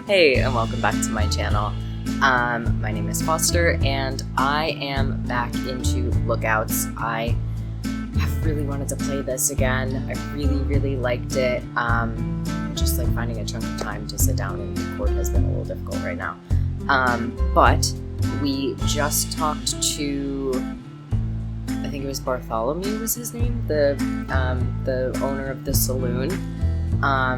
Hey, and welcome back to my channel. My name is Foster, and I am back into Lookouts. I have really wanted to play this again. I really liked it. Just like finding a chunk of time to sit down and record has been a little difficult right now. But we just talked to, I think it was Bartholomew was his name, the owner of the saloon.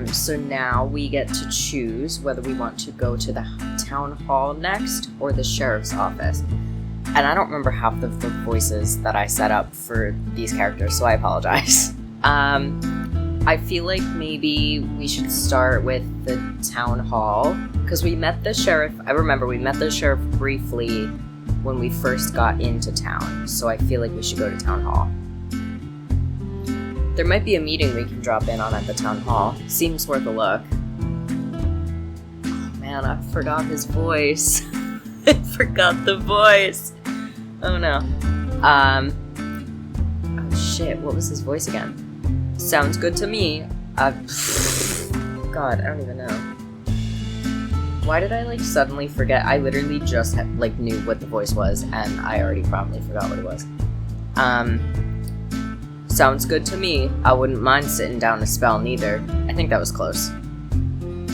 So now we get to choose whether we want to go to the town hall next or the sheriff's office. And I don't remember half of the voices that I set up for these characters, so I apologize. I feel like maybe we should start with the town hall, because we met the sheriff. I remember we met the sheriff briefly when we first got into town, so I feel like we should go to town hall. There might be a meeting we can drop in on at the town hall. Seems worth a look. Oh man, I forgot his voice. I forgot the voice. Oh no. Oh shit, what was his voice again? Sounds good to me. God, I don't even know. Why did I suddenly forget? I literally just knew what the voice was, and I already probably forgot what it was. Sounds good to me. I wouldn't mind sitting down a spell neither. I think that was close. I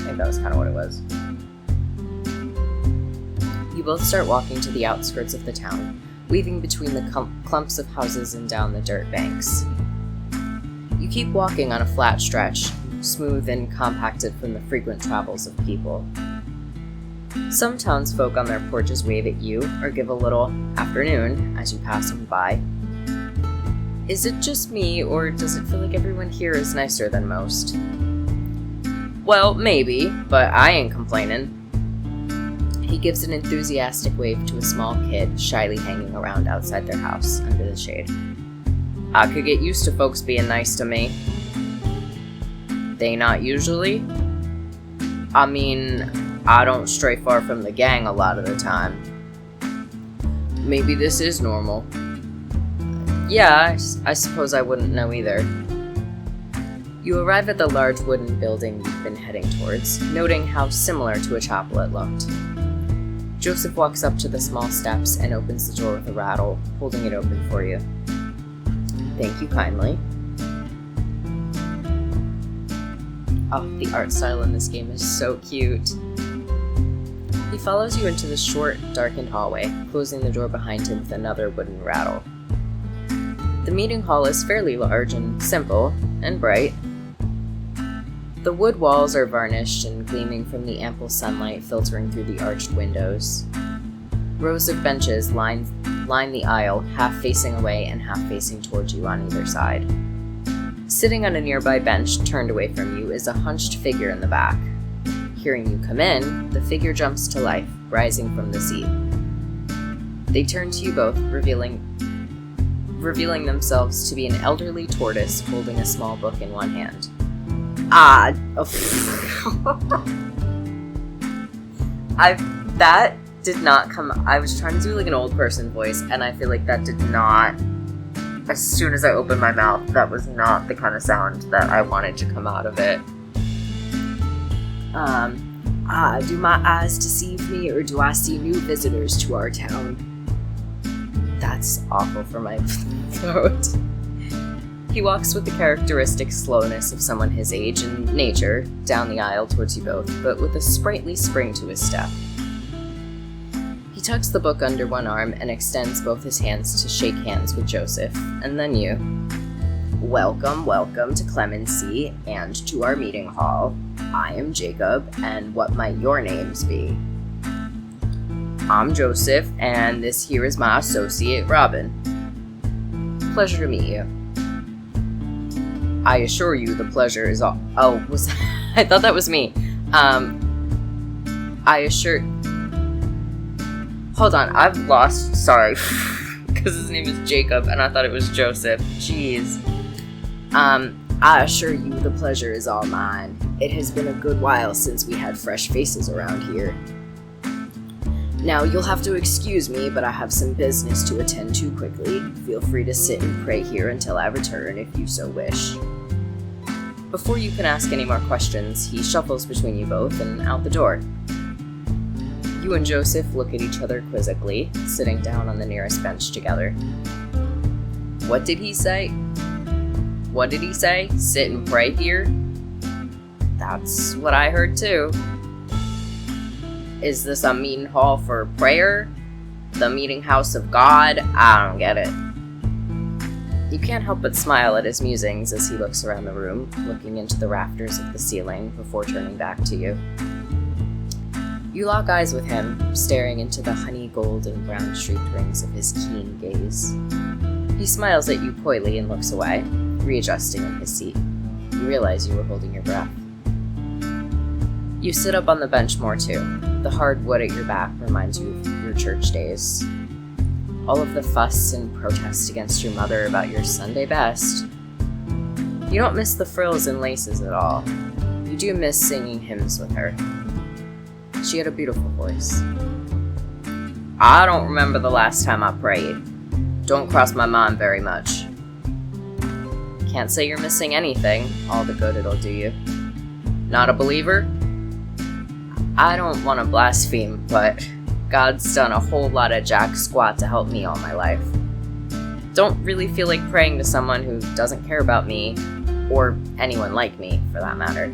think that was kind of what it was. You both start walking to the outskirts of the town, weaving between the clumps of houses and down the dirt banks. You keep walking on a flat stretch, smooth and compacted from the frequent travels of people. Some townsfolk on their porches wave at you or give a little afternoon as you pass them by. Is it just me, or does it feel like everyone here is nicer than most? Well, maybe, but I ain't complaining. He gives an enthusiastic wave to a small kid shyly hanging around outside their house under the shade. I could get used to folks being nice to me. They not usually? I mean, I don't stray far from the gang a lot of the time. Maybe this is normal. Yeah, I suppose I wouldn't know either. You arrive at the large wooden building you've been heading towards, noting how similar to a chapel it looked. Joseph walks up to the small steps and opens the door with a rattle, holding it open for you. Thank you kindly. Oh, the art style in this game is so cute. He follows you into the short, darkened hallway, closing the door behind him with another wooden rattle. The meeting hall is fairly large and simple and bright. The wood walls are varnished and gleaming from the ample sunlight filtering through the arched windows. Rows of benches line the aisle, half facing away and half facing towards you on either side. Sitting on a nearby bench, turned away from you, is a hunched figure in the back. Hearing you come in, the figure jumps to life, rising from the seat. They turn to you both, revealing themselves to be an elderly tortoise holding a small book in one hand. That did not come. I was trying to do an old person voice, and I feel like that did not. As soon as I opened my mouth, that was not the kind of sound that I wanted to come out of it. Do my eyes deceive me, or do I see new visitors to our town? That's awful for my throat. He walks with the characteristic slowness of someone his age and nature down the aisle towards you both, but with a sprightly spring to his step. He tucks the book under one arm and extends both his hands to shake hands with Joseph, and then you. Welcome to Clemency and to our meeting hall. I am Jacob, and what might your names be? I'm Joseph, and this here is my associate, Robin. Pleasure to meet you. I assure you the pleasure is all— Oh, was I thought that was me. Hold on, I've lost— Sorry. Because his name is Jacob, and I thought it was Joseph. Jeez. I assure you the pleasure is all mine. It has been a good while since we had fresh faces around here. Now, you'll have to excuse me, but I have some business to attend to quickly. Feel free to sit and pray here until I return, if you so wish. Before you can ask any more questions, he shuffles between you both and out the door. You and Joseph look at each other quizzically, sitting down on the nearest bench together. What did he say? What did he say? Sit and pray here? That's what I heard too. Is this a meeting hall for prayer? The meeting house of God? I don't get it. You can't help but smile at his musings as he looks around the room, looking into the rafters of the ceiling before turning back to you. You lock eyes with him, staring into the honey gold and brown streaked rings of his keen gaze. He smiles at you coyly and looks away, readjusting in his seat. You realize you were holding your breath. You sit up on the bench more too. The hard wood at your back reminds you of your church days. All of the fuss and protest against your mother about your Sunday best. You don't miss the frills and laces at all. You do miss singing hymns with her. She had a beautiful voice. I don't remember the last time I prayed. Don't cross my mind very much. Can't say you're missing anything, all the good it'll do you. Not a believer? I don't want to blaspheme, but God's done a whole lot of jack squat to help me all my life. Don't really feel like praying to someone who doesn't care about me, or anyone like me, for that matter.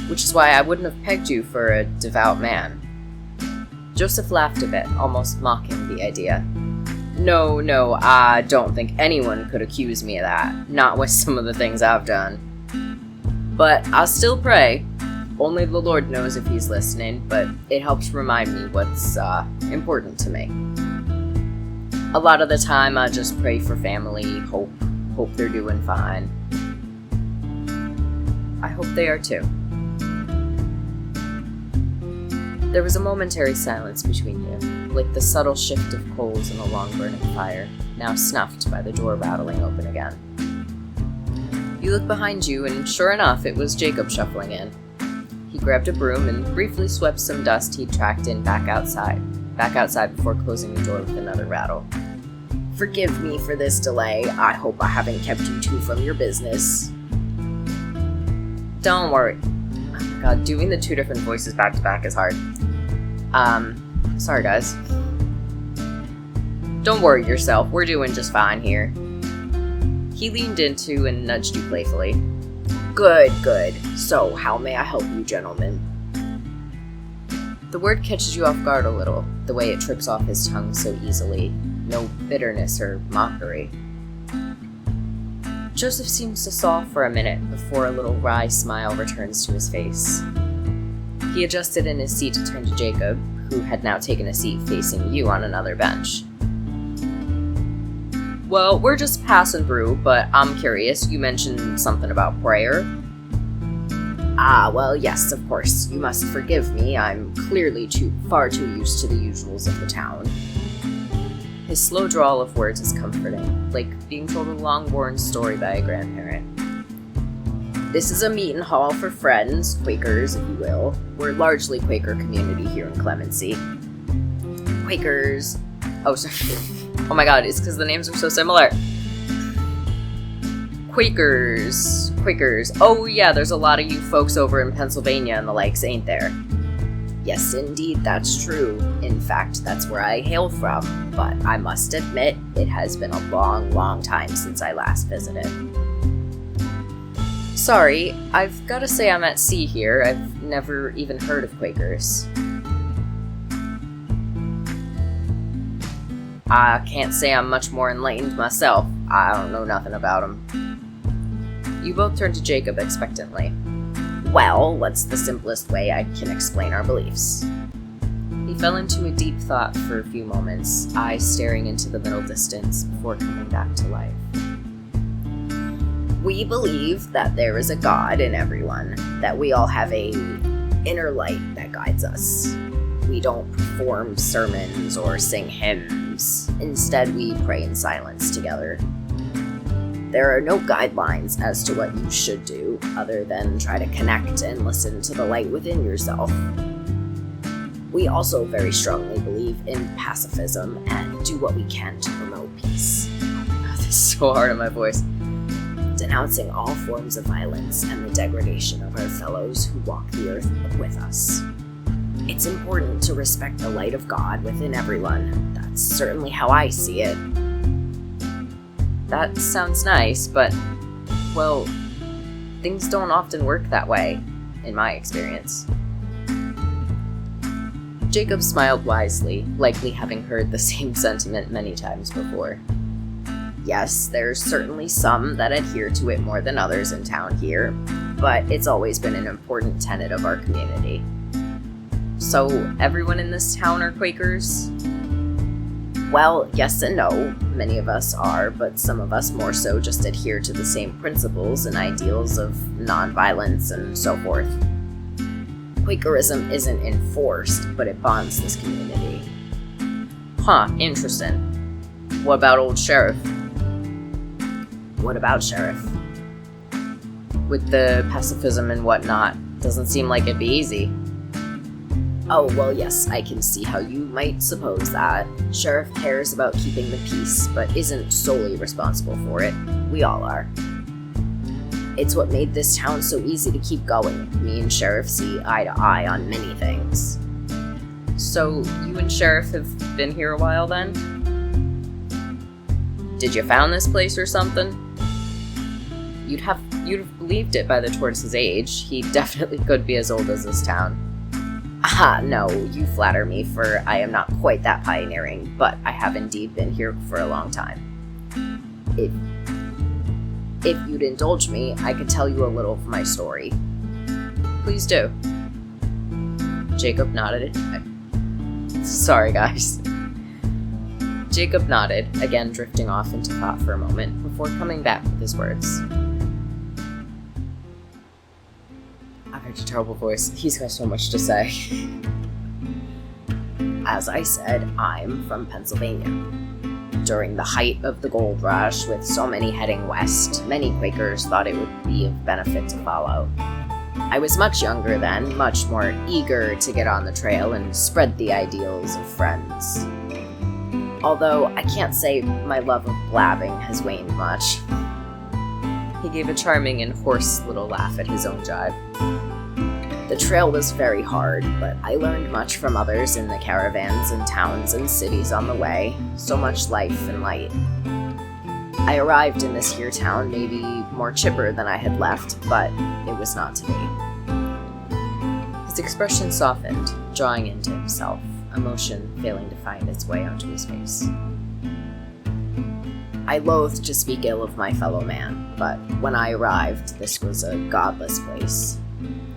Which is why I wouldn't have pegged you for a devout man. Joseph laughed a bit, almost mocking the idea. No, I don't think anyone could accuse me of that, not with some of the things I've done. But I'll still pray. Only the Lord knows if he's listening, but it helps remind me what's important to me. A lot of the time I just pray for family, hope they're doing fine. I hope they are too. There was a momentary silence between you, like the subtle shift of coals in a long-burning fire, now snuffed by the door rattling open again. You look behind you, and sure enough, it was Jacob shuffling in. He grabbed a broom and briefly swept some dust he'd tracked in back outside before closing the door with another rattle. Forgive me for this delay. I hope I haven't kept you two from your business. Don't worry. Oh my god, doing the two different voices back to back is hard. Sorry guys. Don't worry yourself, we're doing just fine here. He leaned into and nudged you playfully. Good. So, how may I help you, gentlemen? The word catches you off guard a little, the way it trips off his tongue so easily. No bitterness or mockery. Joseph seems to stall for a minute before a little wry smile returns to his face. He adjusted in his seat to turn to Jacob, who had now taken a seat facing you on another bench. Well, we're just passing through, but I'm curious, you mentioned something about prayer. Well, yes, of course. You must forgive me. I'm clearly far too used to the usuals of the town. His slow drawl of words is comforting, like being told a long-worn story by a grandparent. This is a meeting hall for friends, Quakers, if you will. We're largely Quaker community here in Clemency. Quakers... Oh, sorry. Oh my god, it's because the names are so similar. Quakers. Oh yeah, there's a lot of you folks over in Pennsylvania and the likes, ain't there? Yes, indeed, that's true. In fact, that's where I hail from. But I must admit, it has been a long time since I last visited. Sorry, I've got to say I'm at sea here. I've never even heard of Quakers. I can't say I'm much more enlightened myself. I don't know nothing about them. You both turned to Jacob expectantly. Well, what's the simplest way I can explain our beliefs? He fell into a deep thought for a few moments, eyes staring into the middle distance before coming back to life. We believe that there is a God in everyone, that we all have a inner light that guides us. We don't perform sermons or sing hymns. Instead, we pray in silence together. There are no guidelines as to what you should do, other than try to connect and listen to the light within yourself. We also very strongly believe in pacifism and do what we can to promote peace. Oh my god, this is so hard on my voice. Denouncing all forms of violence and the degradation of our fellows who walk the earth with us. It's important to respect the light of God within everyone. That's certainly how I see it. That sounds nice, but, well, things don't often work that way, in my experience. Jacob smiled wisely, likely having heard the same sentiment many times before. Yes, there's certainly some that adhere to it more than others in town here, but it's always been an important tenet of our community. So, everyone in this town are Quakers? Well, yes and no. Many of us are, but some of us more so just adhere to the same principles and ideals of nonviolence and so forth. Quakerism isn't enforced, but it bonds this community. Huh, interesting. What about old Sheriff? What about Sheriff? With the pacifism and whatnot, doesn't seem like it'd be easy. Oh, well, yes, I can see how you might suppose that. Sheriff cares about keeping the peace, but isn't solely responsible for it. We all are. It's what made this town so easy to keep going. Me and Sheriff see eye to eye on many things. So, you and Sheriff have been here a while then? Did you found this place or something? You'd have believed it by the tortoise's age. He definitely could be as old as this town. No, you flatter me, for I am not quite that pioneering, but I have indeed been here for a long time. If you'd indulge me, I could tell you a little of my story. Please do. Jacob nodded. Sorry, guys. Jacob nodded, again drifting off into thought for a moment, before coming back with his words. I've heard a terrible voice. He's got so much to say. As I said, I'm from Pennsylvania. During the height of the gold rush, with so many heading west, many Quakers thought it would be of benefit to follow. I was much younger then, much more eager to get on the trail and spread the ideals of friends. Although I can't say my love of blabbing has waned much. He gave a charming and hoarse little laugh at his own jibe. The trail was very hard, but I learned much from others in the caravans and towns and cities on the way, so much life and light. I arrived in this here town maybe more chipper than I had left, but it was not to be. His expression softened, drawing into himself, emotion failing to find its way onto his face. I loathed to speak ill of my fellow man, but when I arrived, this was a godless place.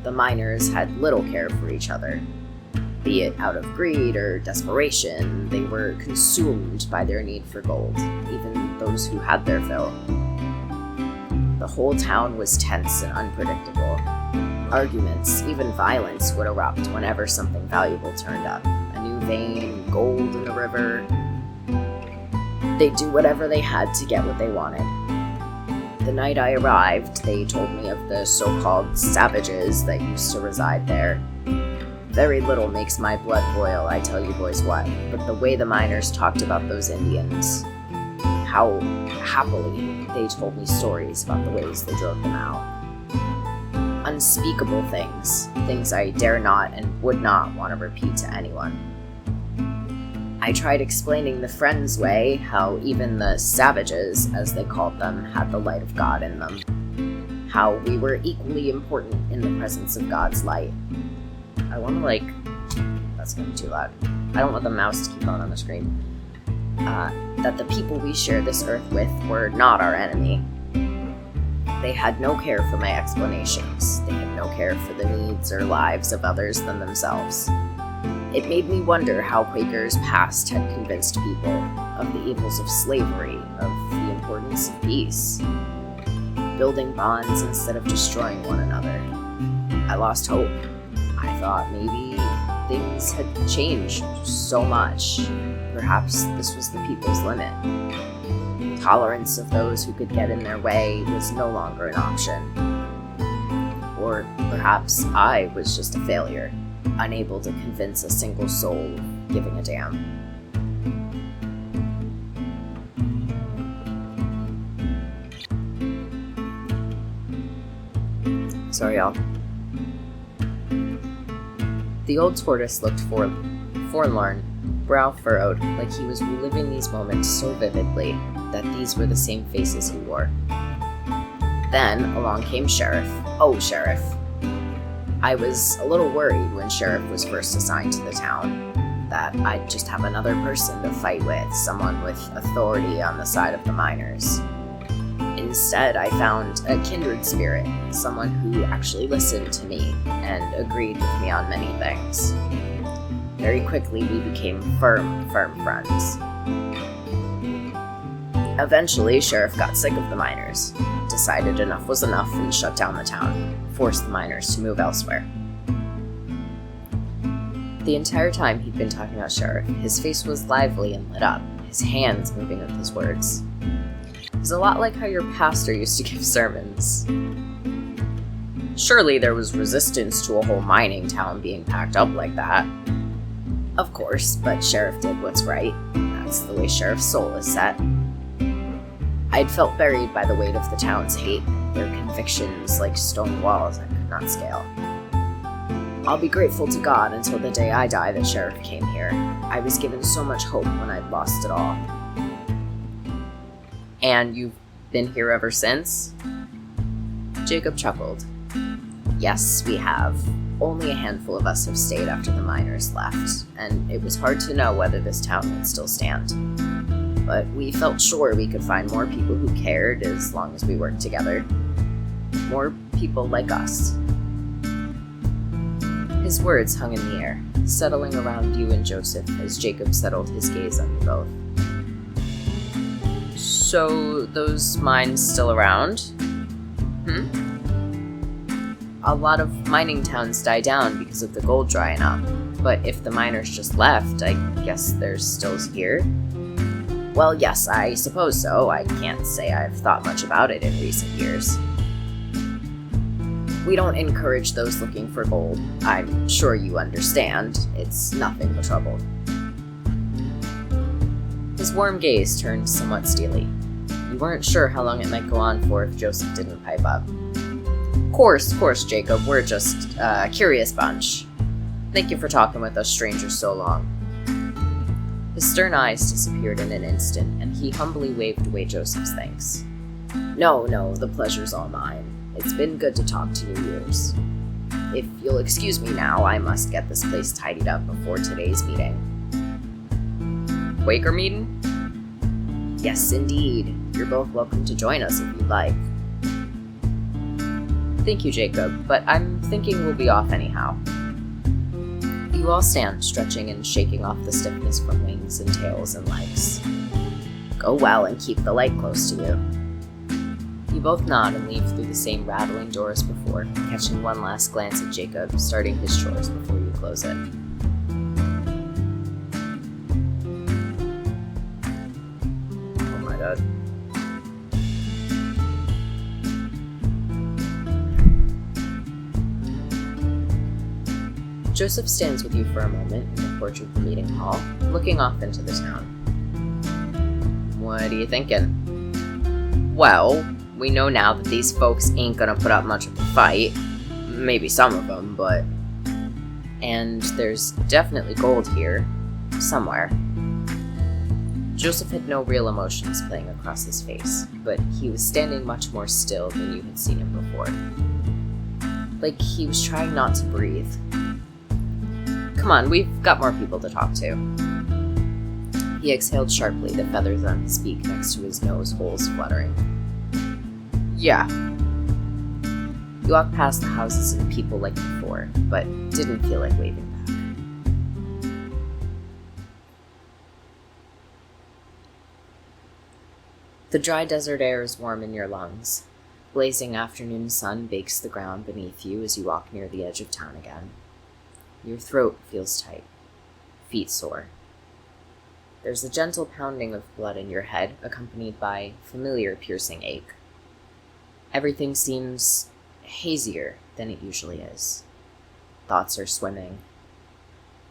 The miners had little care for each other. Be it out of greed or desperation, they were consumed by their need for gold, even those who had their fill. The whole town was tense and unpredictable. Arguments, even violence, would erupt whenever something valuable turned up. A new vein, gold in the river. They'd do whatever they had to get what they wanted. The night I arrived, they told me of the so-called savages that used to reside there. Very little makes my blood boil, I tell you boys what, but the way the miners talked about those Indians, how happily they told me stories about the ways they drove them out. Unspeakable things I dare not and would not want to repeat to anyone. I tried explaining the Friends' way, how even the savages, as they called them, had the light of God in them. How we were equally important in the presence of God's light. I want to, that's going to be too loud. I don't want the mouse to keep on the screen. That the people we share this earth with were not our enemy. They had no care for my explanations. They had no care for the needs or lives of others than themselves. It made me wonder how Quakers' past had convinced people of the evils of slavery, of the importance of peace, building bonds instead of destroying one another. I lost hope. I thought maybe things had changed so much. Perhaps this was the people's limit. Tolerance of those who could get in their way was no longer an option. Or perhaps I was just a failure, unable to convince a single soul of giving a damn. Sorry, y'all. The old tortoise looked forlorn, brow furrowed, like he was reliving these moments so vividly that these were the same faces he wore. Then along came Sheriff. Oh, Sheriff. I was a little worried when Sheriff was first assigned to the town that I'd just have another person to fight with, someone with authority on the side of the miners. Instead, I found a kindred spirit, someone who actually listened to me and agreed with me on many things. Very quickly, we became firm friends. Eventually, Sheriff got sick of the miners, decided enough was enough and shut down the town, forced the miners to move elsewhere. The entire time he'd been talking about Sheriff, his face was lively and lit up, his hands moving with his words. It was a lot like how your pastor used to give sermons. Surely there was resistance to a whole mining town being packed up like that. Of course, but Sheriff did what's right. That's the way Sheriff's soul is set. I'd felt buried by the weight of the town's hate, their convictions like stone walls I could not scale. I'll be grateful to God until the day I die that Sheriff came here. I was given so much hope when I'd lost it all. And you've been here ever since? Jacob chuckled. Yes, we have. Only a handful of us have stayed after the miners left, and it was hard to know whether this town would still stand. But we felt sure we could find more people who cared as long as we worked together. More people like us. His words hung in the air, settling around you and Joseph as Jacob settled his gaze on you both. So, those mines still around? A lot of mining towns die down because of the gold drying up, but if the miners just left, I guess they're still here? Well, yes, I suppose so. I can't say I've thought much about it in recent years. We don't encourage those looking for gold. I'm sure you understand. It's nothing but trouble. His warm gaze turned somewhat steely. You weren't sure how long it might go on for if Joseph didn't pipe up. Course, Jacob. We're just a curious bunch. Thank you for talking with us strangers so long. His stern eyes disappeared in an instant, and he humbly waved away Joseph's thanks. No, the pleasure's all mine. It's been good to talk to New Year's. If you'll excuse me now, I must get this place tidied up before today's meeting. Quaker meeting? Yes, indeed. You're both welcome to join us if you'd like. Thank you, Jacob, but I'm thinking we'll be off anyhow. You all stand, stretching and shaking off the stiffness from wings and tails and legs. Go well and keep the light close to you. You both nod and leave through the same rattling door as before, catching one last glance at Jacob, starting his chores before you close it. Oh my god. Joseph stands with you for a moment in the porch of the meeting hall, looking off into the town. What are you thinking? Well, we know now that these folks ain't gonna put up much of a fight. Maybe some of them, but... And there's definitely gold here. Somewhere. Joseph had no real emotions playing across his face, but he was standing much more still than you had seen him before. Like he was trying not to breathe. Come on, we've got more people to talk to. He exhaled sharply, the feathers on his beak next to his nose holes fluttering. Yeah. You walked past the houses and people like before, but didn't feel like waving back. The dry desert air is warm in your lungs. Blazing afternoon sun bakes the ground beneath you as you walk near the edge of town again. Your throat feels tight, feet sore. There's a gentle pounding of blood in your head, accompanied by familiar piercing ache. Everything seems hazier than it usually is. Thoughts are swimming.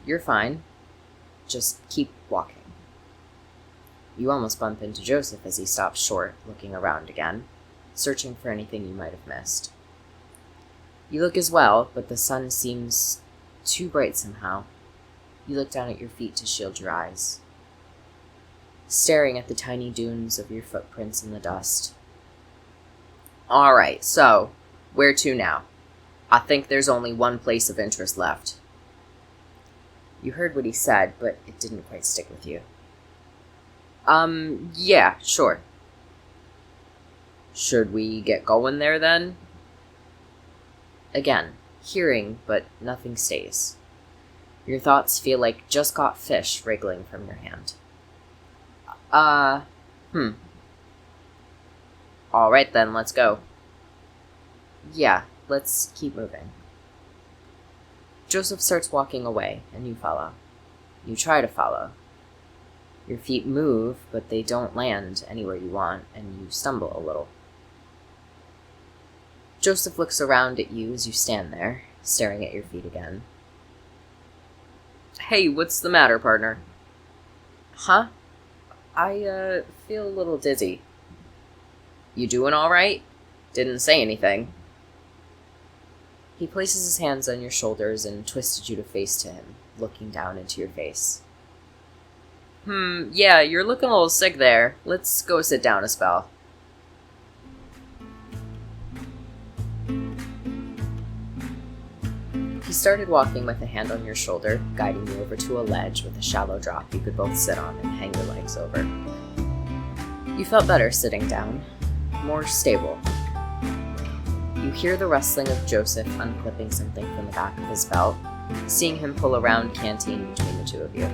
You're fine. Just keep walking. You almost bump into Joseph as he stops short, looking around again, searching for anything you might have missed. You look as well, but the sun seems too bright somehow. You look down at your feet to shield your eyes, staring at the tiny dunes of your footprints in the dust. Alright, so, where to now? I think there's only one place of interest left. You heard what he said, but it didn't quite stick with you. Yeah, sure. Should we get going there then? Again, hearing, but nothing stays. Your thoughts feel like just caught fish wriggling from your hand. Alright then, let's go. Yeah, let's keep moving. Joseph starts walking away, and you follow. You try to follow. Your feet move, but they don't land anywhere you want, and you stumble a little. Joseph looks around at you as you stand there, staring at your feet again. Hey, what's the matter, partner? Huh? I feel a little dizzy. You doing alright? Didn't say anything. He places his hands on your shoulders and twisted you to face to him, looking down into your face. Yeah, you're looking a little sick there. Let's go sit down a spell. He started walking with a hand on your shoulder, guiding you over to a ledge with a shallow drop you could both sit on and hang your legs over. You felt better sitting down, more stable. You hear the rustling of Joseph unclipping something from the back of his belt, seeing him pull a round canteen between the two of you.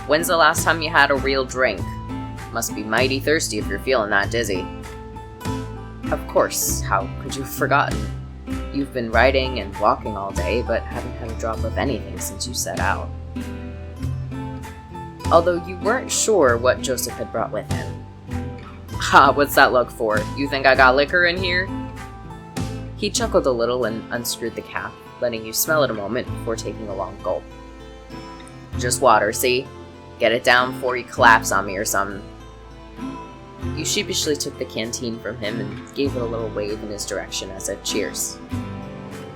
When's the last time you had a real drink? Must be mighty thirsty if you're feeling that dizzy. Of course, how could you have forgotten? You've been riding and walking all day, but haven't had a drop of anything since you set out. Although you weren't sure what Joseph had brought with him. Ha, what's that look for? You think I got liquor in here? He chuckled a little and unscrewed the cap, letting you smell it a moment before taking a long gulp. Just water, see? Get it down before you collapse on me or something. You sheepishly took the canteen from him and gave it a little wave in his direction as a cheers.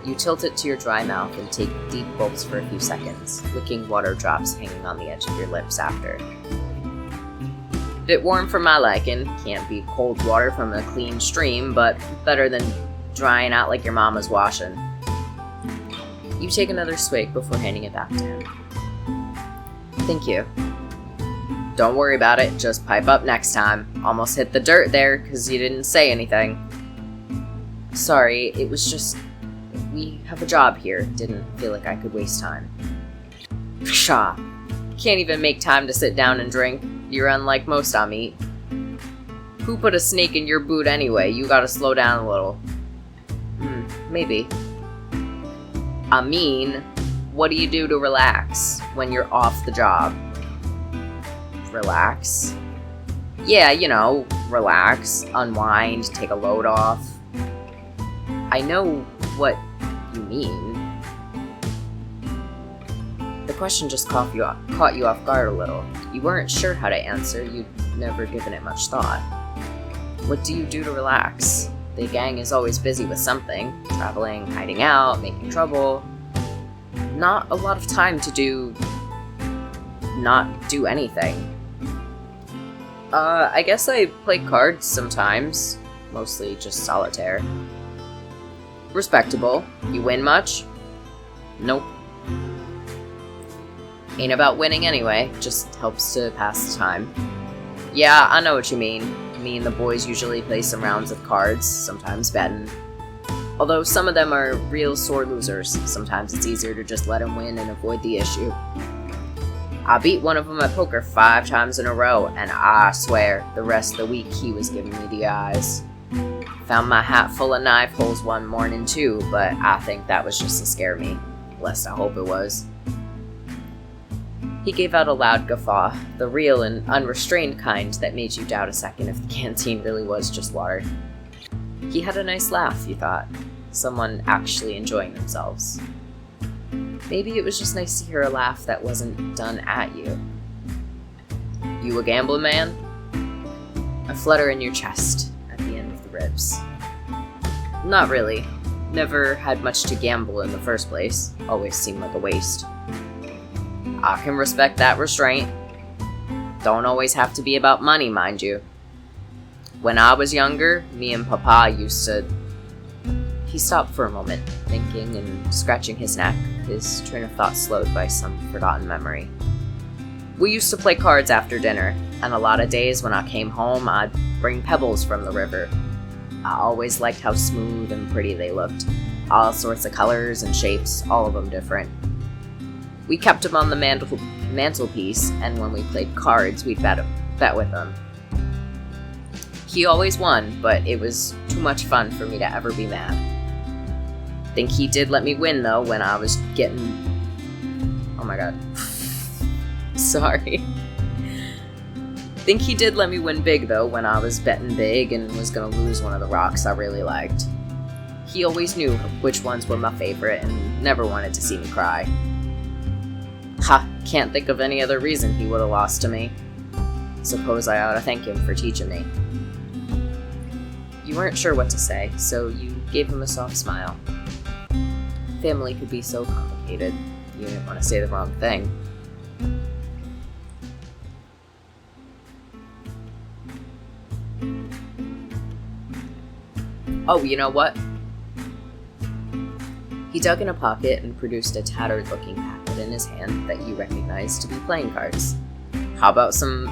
You tilt it to your dry mouth and take deep gulps for a few seconds, licking water drops hanging on the edge of your lips after. Bit warm for my liking. Can't beat cold water from a clean stream, but better than drying out like your mama's washing. You take another swig before handing it back to him. Thank you. Don't worry about it, just pipe up next time. Almost hit the dirt there, because you didn't say anything. Sorry, it was just... we have a job here. Didn't feel like I could waste time. Pshaw. Can't even make time to sit down and drink. You're unlike most I meet. Who put a snake in your boot anyway? You gotta slow down a little. Maybe. I mean, what do you do to relax when you're off the job? Relax? Yeah, you know, relax, unwind, take a load off. I know what you mean. The question just caught you off guard a little. You weren't sure how to answer, you'd never given it much thought. What do you do to relax? The gang is always busy with something, traveling, hiding out, making trouble. Not a lot of time to not do anything. I guess I play cards sometimes, mostly just solitaire. Respectable. You win much? Nope. Ain't about winning anyway, just helps to pass the time. Yeah, I know what you mean. Me and the boys usually play some rounds of cards, sometimes betting. Although some of them are real sore losers, sometimes it's easier to just let them win and avoid the issue. I beat one of them at poker 5 times in a row, and I swear, the rest of the week he was giving me the eyes. Found my hat full of knife holes one morning too, but I think that was just to scare me. At least I hope it was. He gave out a loud guffaw, the real and unrestrained kind that made you doubt a second if the canteen really was just water. He had a nice laugh, you thought. Someone actually enjoying themselves. Maybe it was just nice to hear a laugh that wasn't done at you. You a gambling man? A flutter in your chest, at the end of the ribs. Not really. never had much to gamble in the first place. Always seemed like a waste. I can respect that restraint. Don't always have to be about money, mind you. When I was younger, me and Papa used to... He stopped for a moment, thinking and scratching his neck, his train of thought slowed by some forgotten memory. We used to play cards after dinner, and a lot of days when I came home, I'd bring pebbles from the river. I always liked how smooth and pretty they looked. All sorts of colors and shapes, all of them different. We kept them on the mantelpiece, and when we played cards, we'd bet with them. He always won, but it was too much fun for me to ever be mad. Think he did let me win, though, when I was getting... Oh my god. Sorry. Think he did let me win big, though, when I was betting big and was gonna lose one of the rocks I really liked. He always knew which ones were my favorite and never wanted to see me cry. Ha! Can't think of any other reason he would have lost to me. Suppose I ought to thank him for teaching me. You weren't sure what to say, so you gave him a soft smile. Family could be so complicated. You didn't want to say the wrong thing. Oh, you know what? He dug in a pocket and produced a tattered-looking packet in his hand that you recognized to be playing cards. How about some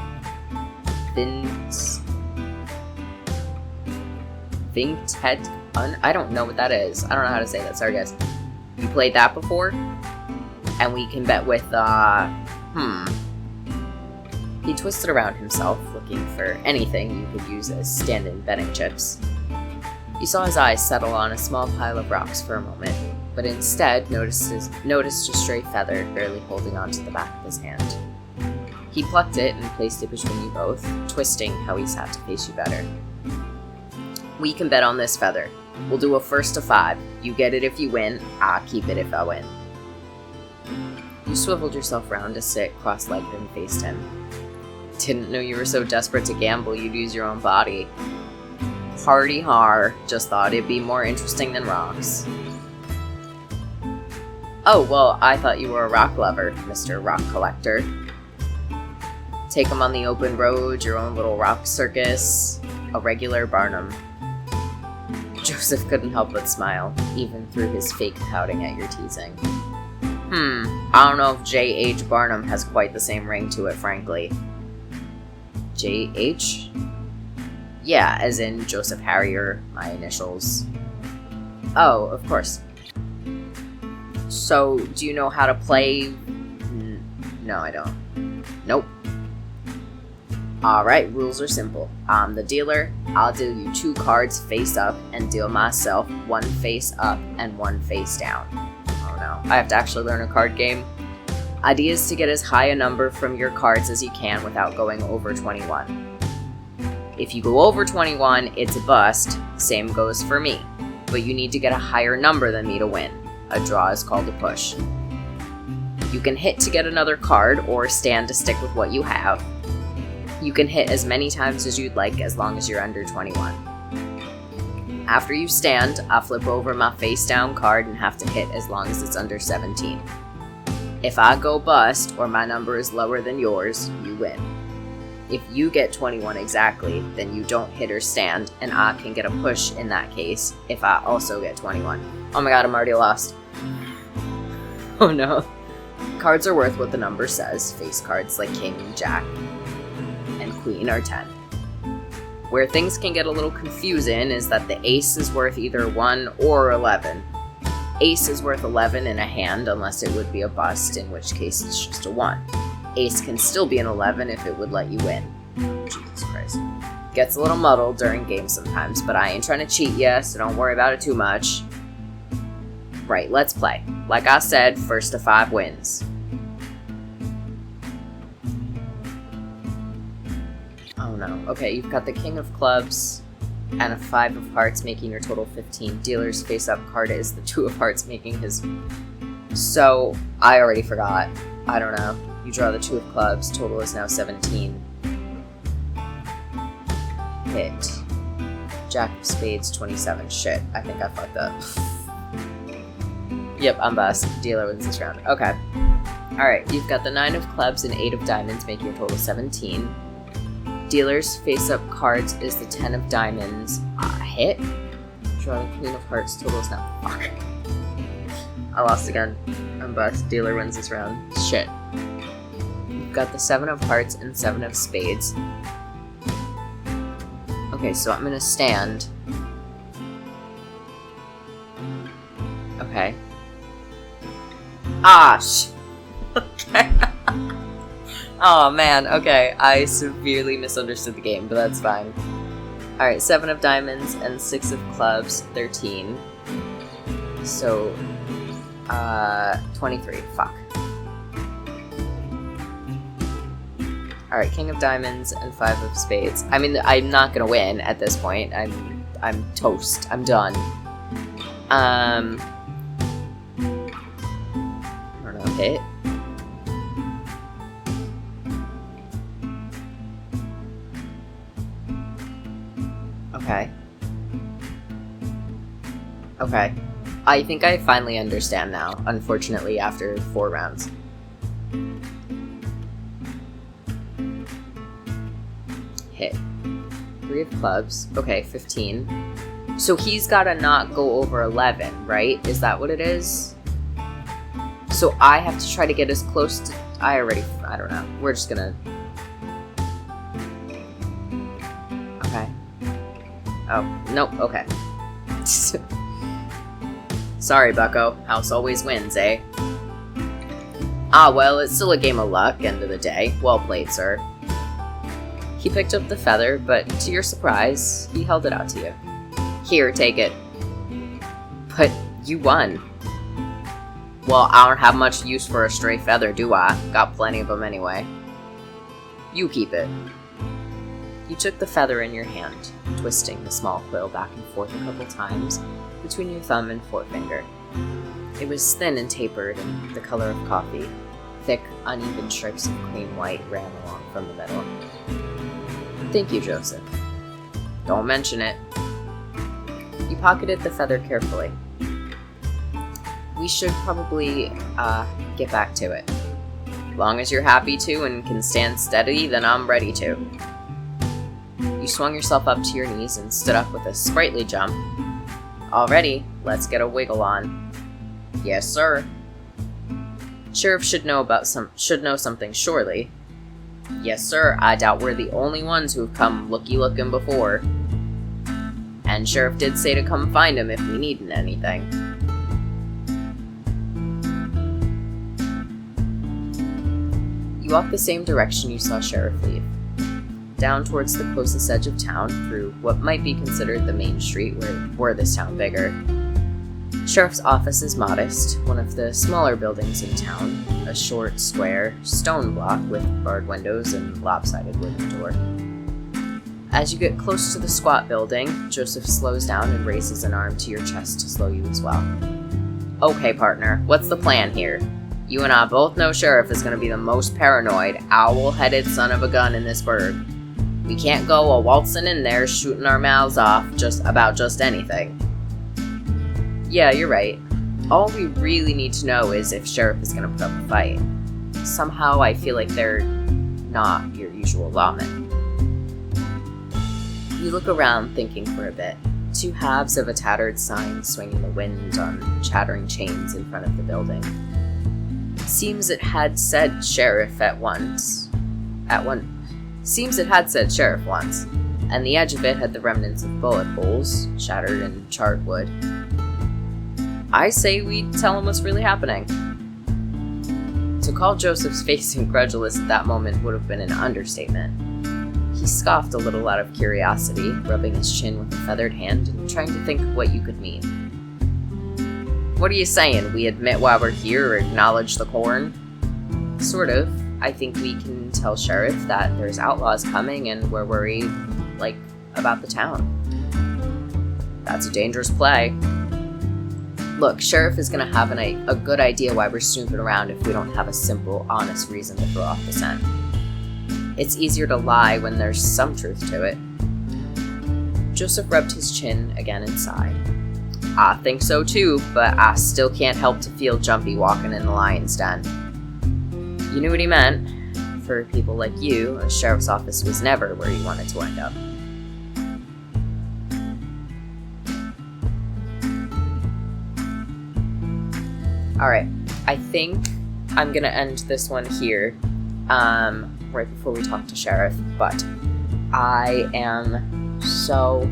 Vinted? I don't know what that is. I don't know how to say that. Sorry, guys. You played that before? And we can bet with, He twisted around himself, looking for anything you could use as stand-in betting chips. You saw his eyes settle on a small pile of rocks for a moment, but instead noticed a stray feather barely holding onto the back of his hand. He plucked it and placed it between you both, twisting how he sat to face you better. We can bet on this feather. We'll do a first to 5. You get it if you win, I keep it if I win. You swiveled yourself round to sit cross-legged and faced him. Didn't know you were so desperate to gamble you'd use your own body. Hardy har, just thought it'd be more interesting than rocks. Oh, well, I thought you were a rock lover, Mr. Rock Collector. Take 'em on the open road, your own little rock circus, a regular Barnum. Joseph couldn't help but smile, even through his fake pouting at your teasing. I don't know if J.H. Barnum has quite the same ring to it, frankly. J.H.? Yeah, as in Joseph Harrier, my initials. Oh, of course. So, do you know how to play? No, I don't. Nope. Alright, rules are simple. I'm the dealer. I'll deal you 2 cards face up and deal myself 1 face up and 1 face down. Oh no, I have to actually learn a card game. Idea is to get as high a number from your cards as you can without going over 21. If you go over 21, it's a bust. Same goes for me. But you need to get a higher number than me to win. A draw is called a push. You can hit to get another card or stand to stick with what you have. You can hit as many times as you'd like as long as you're under 21. After you stand, I'll flip over my face down card and have to hit as long as it's under 17. If I go bust or my number is lower than yours, you win. If you get 21 exactly, then you don't hit or stand, and I can get a push in that case if I also get 21. Oh my god, I'm already lost. Oh no. Cards are worth what the number says. Face cards like King and Jack and Queen are 10. Where things can get a little confusing is that the ace is worth either 1 or 11. Ace is worth 11 in a hand unless it would be a bust, in which case it's just a 1. Ace can still be an 11 if it would let you win. Jesus Christ. Gets a little muddled during games sometimes, but I ain't trying to cheat ya, so don't worry about it too much. Right, let's play. Like I said, first to 5 wins. Oh no. Okay, you've got the King of Clubs and a 5 of Hearts, making your total 15. Dealer's face-up card is the 2 of Hearts, making his... So, I already forgot. I don't know. You draw the 2 of Clubs, total is now 17. Hit. Jack of Spades, 27. Shit, I think I fucked up. Yep, I'm boss. Dealer wins this round. Okay. Alright, you've got the 9 of clubs and 8 of diamonds, making a total of 17. Dealer's face-up cards is the 10 of diamonds. Hit. Draw the queen of hearts, total is now. Fuck. I lost again. I'm boss. Dealer wins this round. Shit. You've got the 7 of hearts and 7 of spades. Okay, so I'm gonna stand. Okay. Ah, okay. Oh man, okay. I severely misunderstood the game, but that's fine. Alright, 7 of diamonds and 6 of clubs, 13. So, 23. Fuck. Alright, king of diamonds and 5 of spades. I mean, I'm not gonna win at this point. I'm toast. I'm done. I don't know, hit? Okay. Okay. I think I finally understand now, unfortunately, after 4 rounds. Hit. 3 of clubs. Okay, 15. So he's gotta not go over 11, right? Is that what it is? So I have to try to get as close to... I don't know. We're just gonna... Okay. Oh, nope, okay. Sorry, bucko. House always wins, eh? Ah, well, it's still a game of luck, end of the day. Well played, sir. He picked up the feather, but to your surprise, he held it out to you. Here, take it. But you won. Well, I don't have much use for a stray feather, do I? Got plenty of them anyway. You keep it. You took the feather in your hand, twisting the small quill back and forth a couple times between your thumb and forefinger. It was thin and tapered and the color of coffee. Thick, uneven strips of cream white ran along from the middle. Thank you, Joseph. Don't mention it. You pocketed the feather carefully. We should probably, get back to it. Long as you're happy to and can stand steady, then I'm ready to. You swung yourself up to your knees and stood up with a sprightly jump. Already, let's get a wiggle on. Yes, sir. Sheriff should know something, surely. Yes, sir. I doubt we're the only ones who've come looky-looking before. And Sheriff did say to come find him if we needed anything. You walk the same direction you saw Sheriff leave. Down towards the closest edge of town, through what might be considered the main street, were this town bigger. Sheriff's office is modest, one of the smaller buildings in town, a short, square, stone block with barred windows and lopsided wooden door. As you get close to the squat building, Joseph slows down and raises an arm to your chest to slow you as well. Okay, partner, what's the plan here? You and I both know Sheriff is going to be the most paranoid, owl-headed son of a gun in this burg. We can't go a-waltzing in there shooting our mouths off about just anything. Yeah, you're right. All we really need to know is if Sheriff is going to put up a fight. Somehow I feel like they're not your usual lawmen. You look around thinking for a bit. 2 halves of a tattered sign swing in the wind on chattering chains in front of the building. Seems it had said Sheriff once, and the edge of it had the remnants of bullet holes, shattered and charred wood. I say we tell him what's really happening. To call Joseph's face incredulous at that moment would have been an understatement. He scoffed a little out of curiosity, rubbing his chin with a feathered hand and trying to think of what you could mean. What are you saying? We admit why we're here or acknowledge the corn? Sort of. I think we can tell Sheriff that there's outlaws coming and we're worried, about the town. That's a dangerous play. Look, Sheriff is gonna have a good idea why we're snooping around if we don't have a simple, honest reason to throw off the scent. It's easier to lie when there's some truth to it. Joseph rubbed his chin again and sighed. I think so too, but I still can't help to feel jumpy walking in the lion's den. You knew what he meant. For people like you, a sheriff's office was never where you wanted to end up. Alright, I think I'm gonna end this one here, right before we talk to Sheriff, but I am so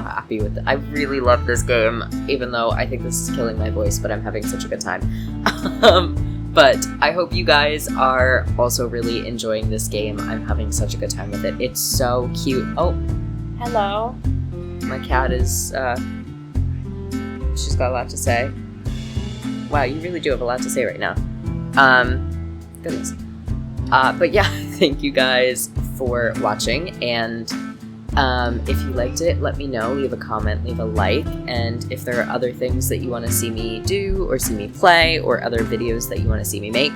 happy with it. I really love this game, even though I think this is killing my voice, but I'm having such a good time. But I hope you guys are also really enjoying this game. I'm having such a good time with it. It's so cute. Oh, hello. My cat is, she's got a lot to say. Wow, you really do have a lot to say right now. Goodness. But yeah, thank you guys for watching, and if you liked it, let me know. Leave a comment, leave a like, and if there are other things that you want to see me do, or see me play, or other videos that you want to see me make,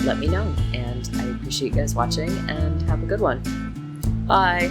let me know. And I appreciate you guys watching, and have a good one. Bye!